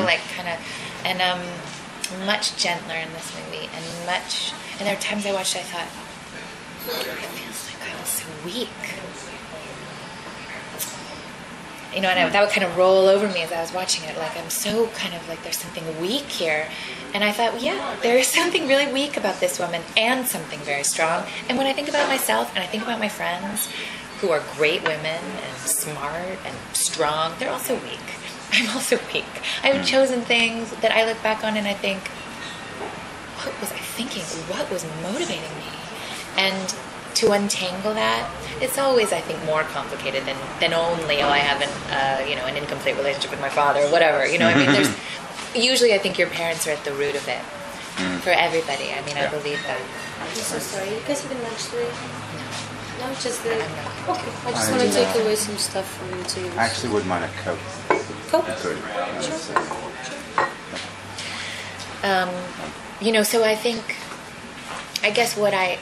like kind of, and much gentler in this movie, and there are times I watched it, I thought, it feels like I'm so weak. You know, and that would kind of roll over me as I was watching it, like I'm so kind of like there's something weak here. And I thought, well, yeah, there is something really weak about this woman and something very strong. And when I think about myself and I think about my friends who are great women and smart and strong, they're also weak. I'm also weak. I've chosen things that I look back on and I think, what was I thinking? What was motivating me? And to untangle that, it's always, I think, more complicated than only, I have an incomplete relationship with my father or whatever. You know, I mean, there's usually, I think your parents are at the root of it for everybody. I mean, I believe that. I'm so sorry. You guys having lunch today? No. No, just the... Okay, I just want to take away some stuff from you too. I actually wouldn't mind a Coke. Coke? Sure. You know, so I think, I guess what I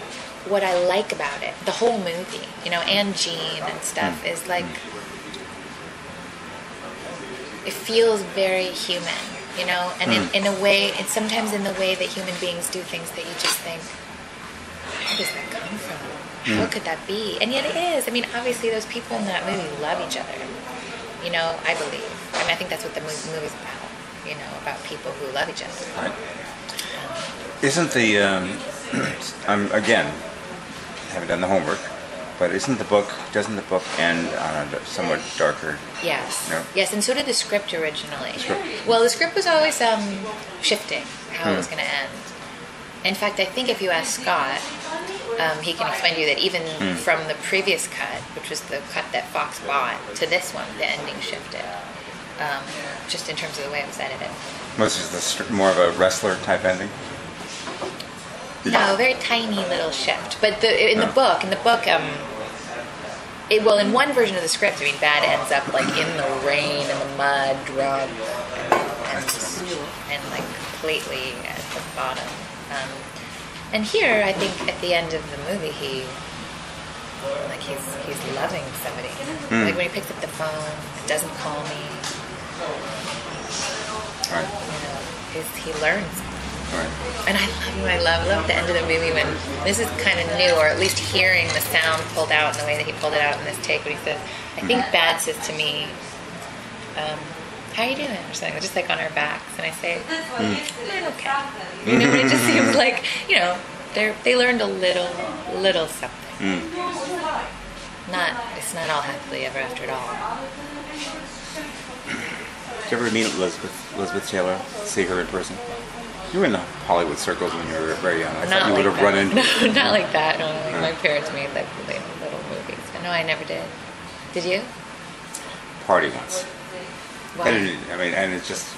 like about it, the whole movie, you know, and Jean and stuff, is like, it feels very human, you know, and in a way, it's sometimes in the way that human beings do things that you just think, where does that come from? How could that be? And yet it is. I mean, obviously those people in that movie love each other, you know, I believe. I mean, I think that's what the movie's about, you know, about people who love each other. Right. Isn't the, again, haven't done the homework, but doesn't the book end on a somewhat darker? Yes. No? Yes, and so did the script originally. Well, the script was always shifting how it was going to end. In fact, I think if you ask Scott, he can explain to you that even from the previous cut, which was the cut that Fox bought, to this one, the ending shifted. Just in terms of the way it was edited. Was this more of a wrestler type ending? No, very tiny little shift. But in the book, in one version of the script, I mean, Bad ends up like in the rain and the mud, drunk, and like completely at the bottom. And here, I think at the end of the movie, he's loving somebody. Like when he picks up the phone, doesn't call me. Right. You know, he learns. Right. And I love the end of the movie when this is kind of new, or at least hearing the sound pulled out in the way that he pulled it out in this take when he says, I think Bad says to me, how you doing? Or something, just like on our backs. And I say, I'm okay. You know, it just seems like, you know, they learned a little something. It's not all happily ever after at all. Did you ever meet Elizabeth Taylor? See her in person? You were in the Hollywood circles when you were very young. I thought you would have run into. No, not like that. No, my parents made like little movies. But no, I never did. Did you? Party once. Wow. And it's just,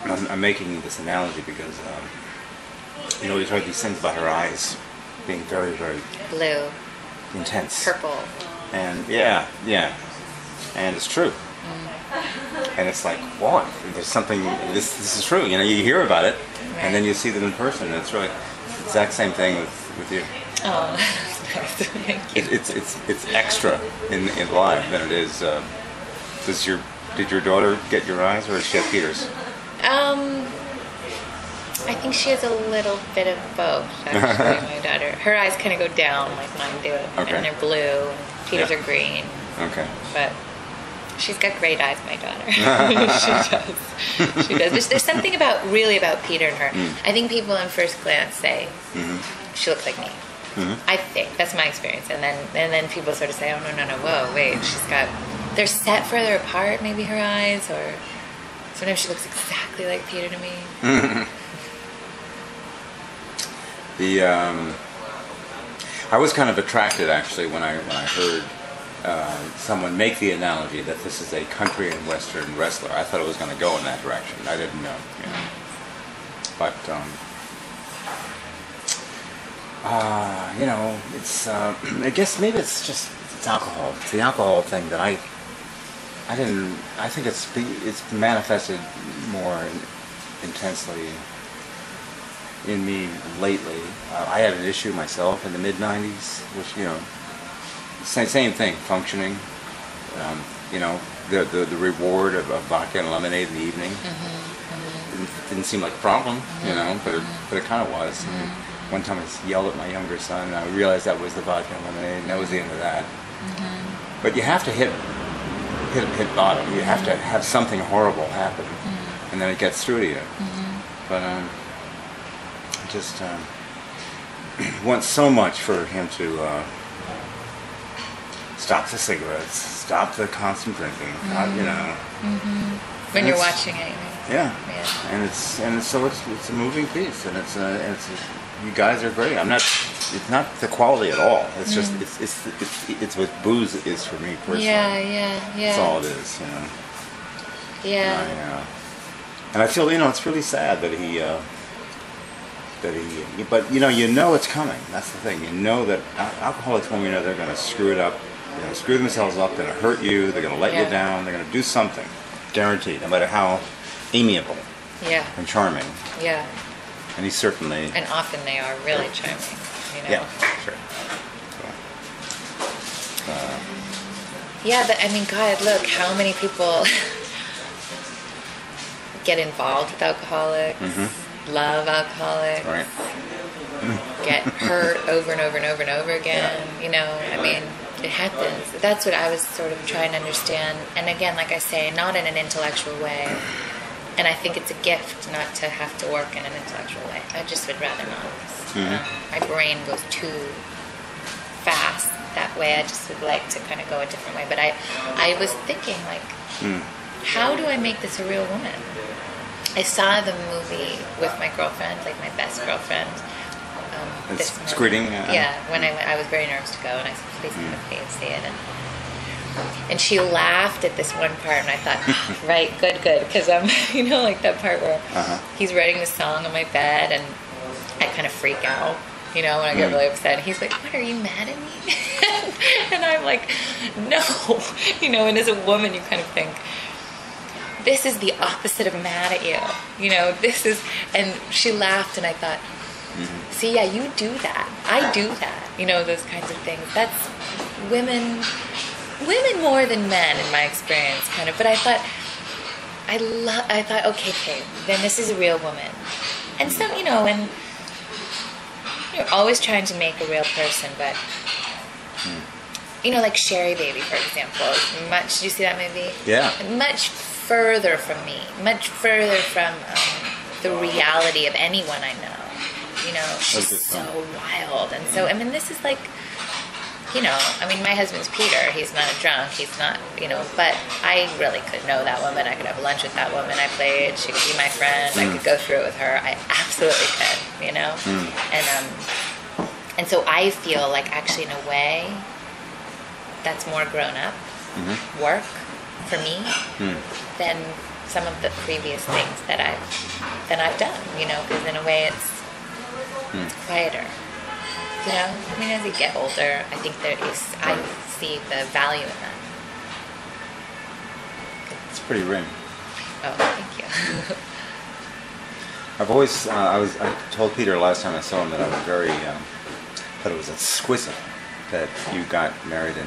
I'm making this analogy because, you know, we've heard these things about her eyes being very, very blue, intense, purple, and yeah, and it's true. And it's like, what? There's something. This is true. You know, you hear about it, and then you see them in person. And it's really the exact same thing with you. Oh, that's nice. Thank you. It's extra in live than it is. Did your daughter get your eyes, or does she have Peter's? I think she has a little bit of both. Actually, my daughter. Her eyes kind of go down like mine do, and they're blue. And Peter's are green. Okay. But she's got great eyes, my daughter. She does. There's something about Peter and her. I think people on first glance say she looks like me. I think that's my experience, and then people sort of say, oh no, whoa, wait, they're set further apart, maybe her eyes, or sometimes she looks exactly like Peter to me. I was kind of attracted actually when I heard someone make the analogy that this is a country and western wrestler. I thought it was going to go in that direction. I didn't know. You know. But you know, it's I guess maybe it's alcohol. It's the alcohol thing that I think it's manifested more intensely in me lately. I had an issue myself in the mid-90s, which, you know, same thing, functioning. You know, the reward of vodka and lemonade in the evening. didn't seem like a problem, you know, but it kind of was. And one time I yelled at my younger son, and I realized that was the vodka and lemonade, and that was the end of that. But you have to hit bottom. You have to have something horrible happen, and then it gets through to you. But just want so much for him to stop the cigarettes, stop the constant drinking. Not, you know. When you're watching it, you mean? Yeah. And it's a moving piece, and you guys are great. It's not the quality at all. It's just it's what booze is for me personally. Yeah. That's all it is, you know. Yeah. And I feel, you know, it's really sad that he but you know it's coming. That's the thing. You know that alcoholics, when we know they're going to screw it up, screw themselves up, they're going to hurt you, they're going to let you down, they're going to do something. Guaranteed, no matter how amiable and charming. Yeah. And he certainly... And often they are really charming, you know? Yeah, sure. Yeah, but I mean, God, look, how many people get involved with alcoholics, love alcoholics, right. Get hurt over and over and over and over again, you know? I mean, it happens. That's what I was sort of trying to understand. And again, like I say, not in an intellectual way. And I think it's a gift not to have to work in an intellectual way. I just would rather not. My brain goes too fast that way. I just would like to kind of go a different way. But I was thinking, like, how do I make this a real woman? I saw the movie with my girlfriend, like my best girlfriend. It's greeting. Yeah, when I was very nervous to go, and I said, please come with me and see it. And she laughed at this one part, and I thought, oh, right, good, because you know, like that part where he's writing the song on my bed, and I kind of freak out, you know, when I get really upset. And he's like, what, are you mad at me? And I'm like, no, you know. And as a woman, you kind of think, this is the opposite of mad at you, you know. This is, and she laughed, and I thought, see, yeah, you do that. I do that, you know, those kinds of things. That's women more than men in my experience, kind of. But I thought, okay, then this is a real woman. And so, you know, and you're always trying to make a real person, but you know, like Sherry Baby, for example. Did you see that movie? Yeah. Much further from me, much further from the reality of anyone I know. You know, she's so wild. And so, I mean, this is like, you know, I mean, my husband's Peter. He's not a drunk. He's not, you know, but I really could know that woman. I could have lunch with that woman. I played. She could be my friend. I could go through it with her. I absolutely could, you know? And so I feel like actually in a way that's more grown up work for me than some of the previous things that I've done, you know, because in a way it's quieter. You know, I mean, as you get older, I think I see the value in that. It's pretty ring. Oh, thank you. I've always, I told Peter last time I saw him that I was very, that it was exquisite that you got married in